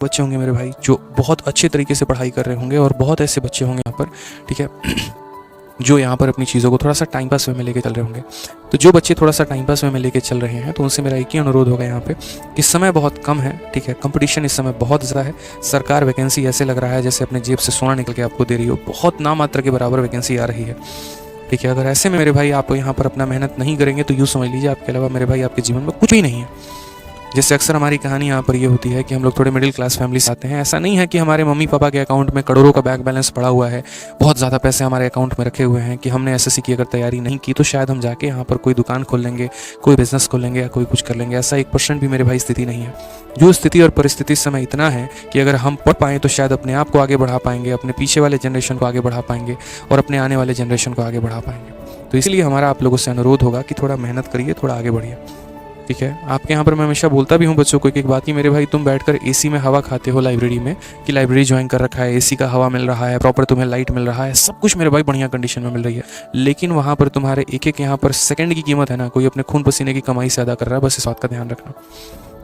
बच्चे होंगे मेरे भाई जो बहुत अच्छे तरीके से पढ़ाई कर रहे होंगे, और बहुत ऐसे बच्चे होंगे यहाँ पर, ठीक है, जो यहाँ पर अपनी चीज़ों को थोड़ा सा टाइम पास वे में लेके चल रहे होंगे। तो जो बच्चे थोड़ा सा टाइम पास वे में लेके चल रहे हैं, तो उनसे मेरा एक ही अनुरोध होगा यहाँ पे कि समय बहुत कम है, ठीक है, कंपटीशन इस समय बहुत ज़्यादा है। सरकार वैकेंसी ऐसे लग रहा है जैसे अपने जेब से सोना निकल के आपको दे रही हो, बहुत नामात्र के बराबर वैकेंसी आ रही है, ठीक है। अगर ऐसे में मेरे भाई आप यहाँ पर अपना मेहनत नहीं करेंगे तो यूँ समझ लीजिए आपके अलावा मेरे भाई आपके जीवन में कुछ भी नहीं है। जैसे अक्सर हमारी कहानी यहाँ पर ये होती है कि हम लोग थोड़े मिडिल क्लास फैमिली से आते हैं। ऐसा नहीं है कि हमारे मम्मी पापा के अकाउंट में करोड़ों का बैंक बैलेंस पड़ा हुआ है, बहुत ज़्यादा पैसे हमारे अकाउंट में रखे हुए हैं कि हमने एसएससी की अगर तैयारी नहीं की तो शायद हम जाके यहाँ पर कोई दुकान खोल लेंगे, कोई बिजनेस खोल लेंगे या कोई कुछ कर लेंगे। ऐसा 1% भी मेरे भाई स्थिति नहीं है। जो स्थिति और परिस्थिति इस समय इतना है कि अगर हम पढ़ पाएँ तो शायद अपने आप को आगे बढ़ा पाएंगे, अपने पीछे वाले जनरेशन को आगे बढ़ा पाएंगे और अपने आने वाले जनरेशन को आगे बढ़ा पाएंगे। तो इसलिए हमारा आप लोगों से अनुरोध होगा कि थोड़ा मेहनत करिए, थोड़ा आगे बढ़िए, ठीक है। आपके यहाँ पर मैं हमेशा बोलता भी हूँ बच्चों को एक बात, कि मेरे भाई तुम बैठकर एसी में हवा खाते हो लाइब्रेरी में, कि लाइब्रेरी ज्वाइन कर रखा है, एसी का हवा मिल रहा है, प्रॉपर तुम्हें लाइट मिल रहा है, सब कुछ मेरे भाई बढ़िया कंडीशन में मिल रही है, लेकिन वहाँ पर तुम्हारे एक एक यहाँ पर सेकंड की कीमत है ना, कोई अपने खून पसीने की कमाई से अदा कर रहा है। बस इस बात का ध्यान रखना।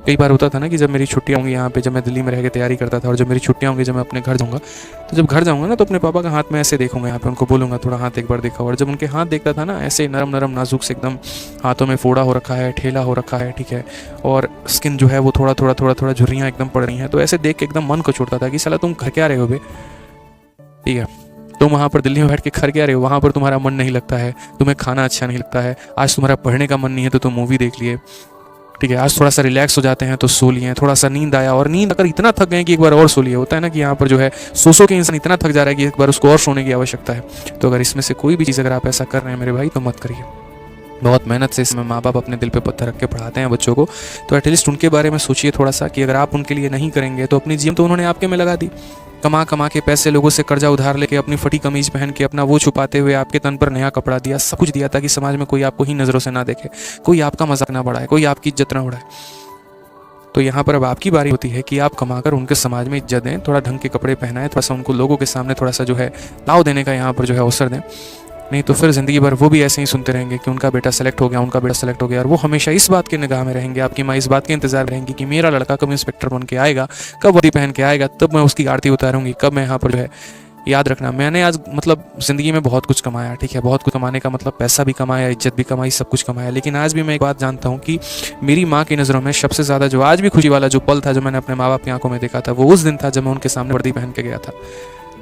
कई बार होता था ना कि जब मेरी छुट्टियाँ होंगी यहाँ पे, जब मैं दिल्ली में रह के तैयारी करता था, और जब मेरी छुट्टियाँ होंगी, जब मैं अपने घर जाऊँगा, तो जब घर जाऊँगा ना तो अपने पापा का हाथ में ऐसे देखूंगा, यहाँ पे उनको बोलूँगा थोड़ा हाथ एक बार देखा। और जब उनके हाथ देखता था ना, ऐसे नरम नरम नाजुक से एकदम, हाथों में फोड़ा हो रखा है, ठेला हो रखा है, ठीक है, और स्किन जो है वो थोड़ा थोड़ा थोड़ा थोड़ा झुर्रियाँ एकदम पड़ रही हैं, तो ऐसे देख के एकदम मन को छोड़ता था कि साला तुम घर क्या रहे हो बे, ठीक है, तुम वहाँ पर दिल्ली में बैठ के खर क्या रहे हो, वहाँ पर तुम्हारा मन नहीं लगता है, तुम्हें खाना अच्छा नहीं लगता है, आज तुम्हारा पढ़ने का मन नहीं है तो तुम मूवी देख लिए, ठीक है, आज थोड़ा सा रिलैक्स हो जाते हैं तो सो लिए, थोड़ा सा नींद आया और नींद अगर इतना थक गए कि एक बार और सो लिए। होता है ना कि यहाँ पर जो है सो के इंसान इतना थक जा रहा है कि एक बार उसको और सोने की आवश्यकता है। तो अगर इसमें से कोई भी चीज़ अगर आप ऐसा कर रहे हैं मेरे भाई तो मत करिए। बहुत मेहनत से इसमें माँ बाप अपने दिल पे पत्थर रख के पढ़ाते हैं बच्चों को, तो एटलीस्ट उनके बारे में सोचिए थोड़ा सा कि अगर आप उनके लिए नहीं करेंगे तो अपनी जीवन तो उन्होंने आपके में लगा दी, कमा कमा के पैसे लोगों से कर्जा उधार लेके, अपनी फटी कमीज पहन के, अपना वो छुपाते हुए आपके तन पर नया कपड़ा दिया, सब कुछ दिया ताकि समाज में कोई आपको ही नज़रों से ना देखे, कोई आपका मजाक ना बढ़ाए, कोई आपकी इज्जत ना उड़ाए। तो यहाँ पर अब आपकी बारी होती है कि आप कमाकर उनके समाज में इज्जत दें, थोड़ा ढंग के कपड़े पहनाएं, थोड़ा सा उनको लोगों के सामने थोड़ा सा जो है ताव देने का यहाँ पर जो है अवसर दें। नहीं तो फिर ज़िंदगी भर वो भी ऐसे ही सुनते रहेंगे कि उनका बेटा सेलेक्ट हो गया, उनका बेटा सेलेक्ट हो गया, और वो हमेशा इस बात के निगाह में रहेंगे, आपकी माँ इस बात के इंतजार रहेंगी कि मेरा लड़का कब इंस्पेक्टर बन के आएगा, कब वर्दी पहन के आएगा, तब मैं उसकी आरती उतारूंगी, कब मैं यहाँ पर जो है। याद रखना, मैंने आज मतलब ज़िंदगी में बहुत कुछ कमाया, ठीक है, बहुत कुछ कमाने का मतलब पैसा भी कमाया, इज्जत भी कमाई, सब कुछ कमाया, लेकिन आज भी मैं एक बात जानता हूँ कि मेरी माँ की नज़रों में सबसे ज़्यादा जो आज भी खुशी वाला जो पल था, जो मैंने अपने माँ बाप की आंखों में देखा था, वो उस दिन था जब मैं उनके सामने वर्दी पहन के गया था।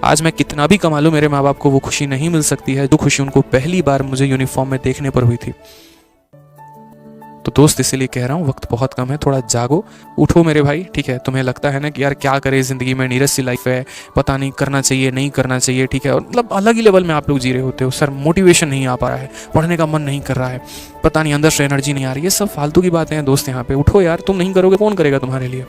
आज मैं कितना भी कमा लूँ, मेरे माँ बाप को वो खुशी नहीं मिल सकती है जो खुशी उनको पहली बार मुझे यूनिफॉर्म में देखने पर हुई थी। तो दोस्त इसीलिए कह रहा हूँ, वक्त बहुत कम है, थोड़ा जागो, उठो मेरे भाई, ठीक है। तुम्हें लगता है ना कि यार क्या करे, ज़िंदगी में नीरस सी लाइफ है, पता नहीं करना चाहिए नहीं करना चाहिए, ठीक है, और मतलब अलग ही लेवल में आप लोग जी रहे होते हो, सर मोटिवेशन नहीं आ पा रहा है, पढ़ने का मन नहीं कर रहा है, पता नहीं अंदर से एनर्जी नहीं आ रही, ये सब फालतू की बातें हैं दोस्त। यहाँ पे उठो यार, तुम नहीं करोगे कौन करेगा तुम्हारे लिए,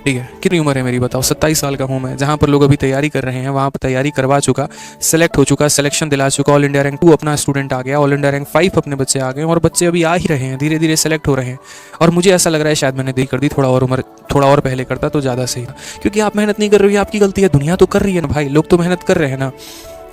ठीक है। कितनी उम्र है मेरी बताओ, 27 साल का हूँ मैं। जहाँ पर लोग अभी तैयारी कर रहे हैं वहाँ पर तैयारी करवा चुका, सेलेक्ट हो चुका, सिलेक्शन दिला चुका, ऑल इंडिया रैंक 2 अपना स्टूडेंट आ गया, ऑल इंडिया रैंक 5 अपने बच्चे आ गए, और बच्चे अभी आ ही रहे हैं, धीरे धीरे सेलेक्ट हो रहे हैं। और मुझे ऐसा लग रहा है शायद मैंने देरी कर दी, थोड़ा और पहले करता तो ज़्यादा सही था, क्योंकि आप मेहनत नहीं कर रहे हो, आपकी गलती है, दुनिया तो कर रही है ना भाई, लोग तो मेहनत कर रहे हैं ना,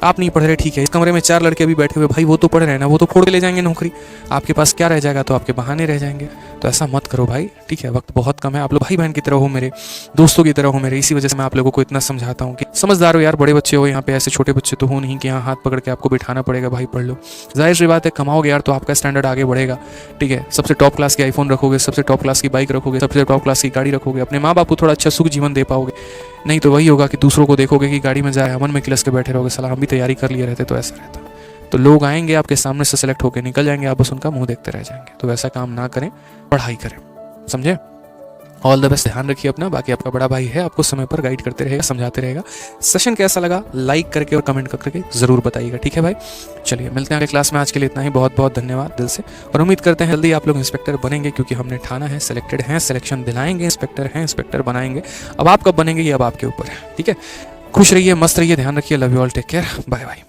आप नहीं पढ़ रहे, ठीक है। इस कमरे में 4 लड़के अभी बैठे हुए, भाई वो तो पढ़ रहे हैं ना, वो तो फोड़ के ले जाएंगे नौकरी, आपके पास क्या रह जाएगा, तो आपके बहाने रह जाएंगे। तो ऐसा मत करो भाई, ठीक है, वक्त बहुत कम है, आप लोग भाई बहन की तरह हो, मेरे दोस्तों की तरह हो मेरे, इसी वजह से मैं आप लोगों को इतना समझाता हूँ कि समझदार हो यार, बड़े बच्चे हो यहाँ पे, ऐसे छोटे बच्चे तो हो नहीं कि यहाँ हाथ पकड़ के आपको बिठाना पड़ेगा, भाई पढ़ लो। जाहिर सी बात है, कमाओगे यार तो आपका स्टैंडर्ड आगे बढ़ेगा, ठीक है, सबसे टॉप क्लास की आईफोन रखोगे, सबसे टॉप क्लास की बाइक रखोगे, सबसे टॉप क्लास की गाड़ी रखोगे, अपने माँ बाप को थोड़ा अच्छा सुख जीवन दे पाओगे। नहीं तो वही होगा कि दूसरों को देखोगे कि गाड़ी में जाए, अमन में किलस के बैठे रहोगे, साला हम भी तैयारी कर लिए रहते तो ऐसा रहता। तो लोग आएंगे आपके सामने से सेलेक्ट होकर निकल जाएंगे, आप बस उनका मुंह देखते रह जाएंगे। तो वैसा काम ना करें, पढ़ाई करें, समझे। ऑल द बेस्ट, ध्यान रखिए अपना। बाकी आपका बड़ा भाई है, आपको समय पर गाइड करते रहेगा, समझाते रहेगा। सेशन कैसा लगा लाइक करके और कमेंट करके ज़रूर बताइएगा, ठीक है भाई। चलिए मिलते हैं अगले क्लास में, आज के लिए इतना ही। बहुत बहुत धन्यवाद दिल से, और उम्मीद करते हैं जल्दी आप लोग इंस्पेक्टर बनेंगे, क्योंकि हमने ठाना है, सिलेक्टेड हैं, सिलेक्शन दिलाएंगे, इंस्पेक्टर हैं, इंस्पेक्टर बनाएंगे। अब आप कब बनेंगे ये अब आपके ऊपर है, ठीक है। खुश रहिए, मस्त रहिए, ध्यान रखिए, love you all, take care, bye bye.